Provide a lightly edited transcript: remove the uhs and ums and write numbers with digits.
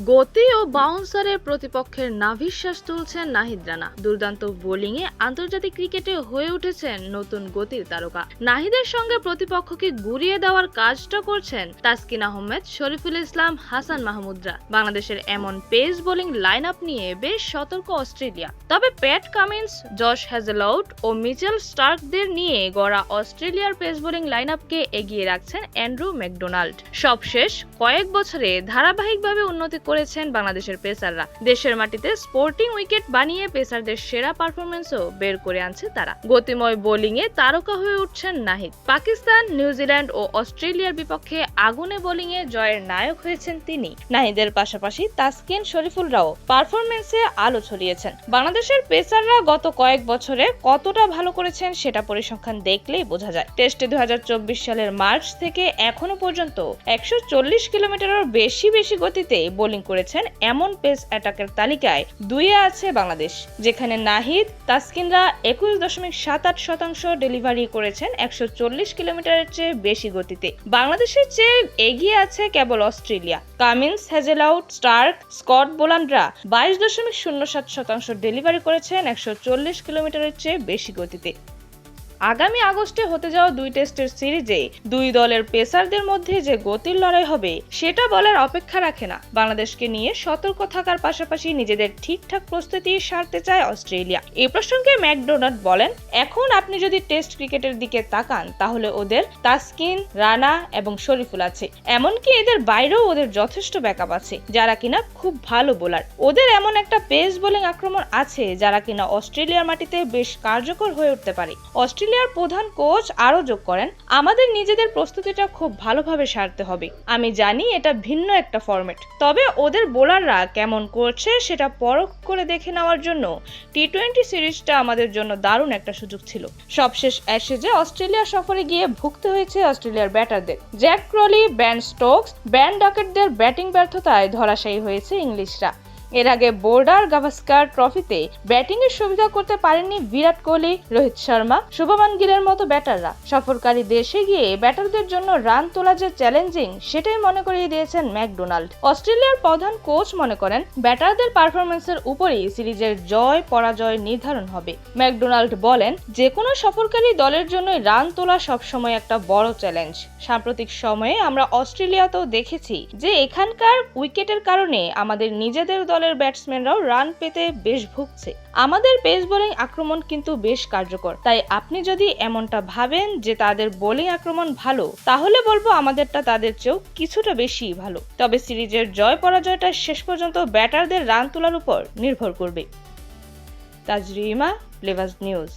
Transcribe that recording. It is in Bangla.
গতি ও বাউন্সারে প্রতিপক্ষের নাভিশ্বাস তুলছেন নাহিদ রানা। দুর্দান্ত বোলিংয়ে আন্তর্জাতিক ক্রিকেটে হয়ে উঠেছেন নতুন গতির তারকা। নাহিদের সঙ্গে প্রতিপক্ষকে গুড়িয়ে দেওয়ার কাজটা করছেন তাসকিন আহমেদ, শরীফুল ইসলাম, হাসান মাহমুদরা। বাংলাদেশের এমন পেস বোলিং লাইন আপ নিয়ে বেশ সতর্ক অস্ট্রেলিয়া। তবে প্যাট কামিন্স, জশ হ্যাজেলউড ও মিচেল স্টার্কদের নিয়ে গড়া অস্ট্রেলিয়ার পেস বোলিং লাইন আপকে এগিয়ে রাখছেন অ্যান্ড্রু ম্যাকডোনাল্ড। সবশেষ কয়েক বছরে ধারাবাহিকভাবে উন্নতি করেছেন বাংলাদেশের পেসাররা। দেশের মাটিতে স্পোর্টিং উইকেট বানিয়ে পেসারদের সেরা পারফরম্যান্সও বের করে আনছে তারা। গতিময় বোলিংয়ে তারকা হয়ে উঠছেন নাহিদ। পাকিস্তান, নিউজিল্যান্ড ও অস্ট্রেলিয়ার বিপক্ষে আগুনে বোলিংয়ে জয়ের নায়ক হয়েছেন তিনি। নাহিদের পাশাপাশি তাসকিন, শরীফুলরাও পারফরম্যান্সে আলো ছড়িয়েছেন। বাংলাদেশের পেসাররা গত কয়েক বছরে কতটা ভালো করেছেন সেটা পরিসংখ্যান দেখলেই বোঝা যায়। টেস্টে 2024 সালের মার্চ থেকে এখনো পর্যন্ত 140 কিলোমিটারের বেশি গতিতে বোলিং করেছেন এমন পেস অ্যাটাকের তালিকায় 2-এ আছে বাংলাদেশ, যেখানে নাহিদ, তাসকিনরা 21.78% ডেলিভারি করেছেন 140 কিলোমিটারের চেয়ে বেশি গতিতে। বাংলাদেশের চেয়ে এগিয়ে আছে কেবল Australia. Cummins, Hazlewood, Starc, Scott বোলাররা 22.07% ডেলিভারি করেছেন 140 কিলোমিটারের চেয়ে বেশি গতিতে। আগামী আগস্টে হতে যাওয়া 2 টেস্টের সিরিজে দুই দলের পেসারদের মধ্যে যে গতির লড়াই হবে সেটা বলার অপেক্ষা রাখে না। বাংলাদেশকে নিয়ে সতর্ক থাকার পাশাপাশি নিজেদের ঠিকঠাক প্রস্তুতি সারতে চায় অস্ট্রেলিয়া। এই প্রসঙ্গে ম্যাকডোনাল্ড বলেন, এখন আপনি যদি টেস্ট ক্রিকেটের দিকে তাকান তাহলে ওদের তাসকিন, রানা এবং শরীফুল আছে। এমনকি এদের বাইরেও ওদের যথেষ্ট ব্যাকআপ আছে যারা কিনা খুব ভালো বোলার। ওদের এমন একটা পেস বোলিং আক্রমণ আছে যারা কিনা অস্ট্রেলিয়ার মাটিতে বেশ কার্যকর হয়ে উঠতে পারে। অস্ট্রেলিয়ার প্রধান কোচ আরো যোগ করেন, আমাদের নিজেদের প্রস্তুতিটা খুব ভালোভাবে সারতে হবে। আমি জানি এটা ভিন্ন একটা ফরম্যাট, তবে ওদের বোলাররা কেমন করছে সেটা পরখ করে দেখে নেওয়ার জন্য টি-20 সিরিজটা আমাদের জন্য দারুণ একটা সুযোগ ছিল। সবশেষ অ্যাশেজে অস্ট্রেলিয়া সফরে গিয়ে ভুগতে হয়েছে অস্ট্রেলিয়ার ব্যাটারদের। Jack Crawley, Ben Stokes, Ben ডকেটদের ব্যাটিং ব্যর্থতায় ধরাশায়ী হয়েছে ইংলিশরা। এর আগে বোর্ডার গাভাস্কার ট্রফিতে ব্যাটিং এর সুবিধা করতে পারেননি বিরাট কোহলি, রোহিত শর্মা, শুভমান গিলের মতো ব্যাটাররা। সফরকারী দেশে গিয়ে ব্যাটারদের জন্য রান তোলা যে চ্যালেঞ্জিং সেটাই মনে করিয়ে দিয়েছেন ম্যাকডোনাল্ড। অস্ট্রেলিয়ার প্রধান কোচ মনে করেন ব্যাটারদের পারফরম্যান্সের উপরেই সিরিজের জয় পরাজয় নির্ধারণ হবে। ম্যাকডোনাল্ড বলেন, যে কোনো সফরকারী দলের জন্যই রান তোলা সবসময় একটা বড় চ্যালেঞ্জ। সাম্প্রতিক সময়ে আমরা অস্ট্রেলিয়াতেও দেখেছি যে এখানকার উইকেটের কারণে আমাদের নিজেদের দলের ব্যাটসম্যানরাও রান পেতে বেশ ভুগছে। আমাদের পেস বোলিং আক্রমণ কিন্তু বেশ কার্যকর। তাই আপনি যদি এমনটা ভাবেন যে তাদের বোলিং আক্রমণ ভালো, তাহলে বলবো আমাদেরটা তাদের চেয়েও কিছুটা বেশি ভালো। তবে সিরিজের জয় পরাজয়টা শেষ পর্যন্ত ব্যাটারদের রান তোলার উপর নির্ভর করবে। তাজরিমা, ফ্লেভার্স নিউজ।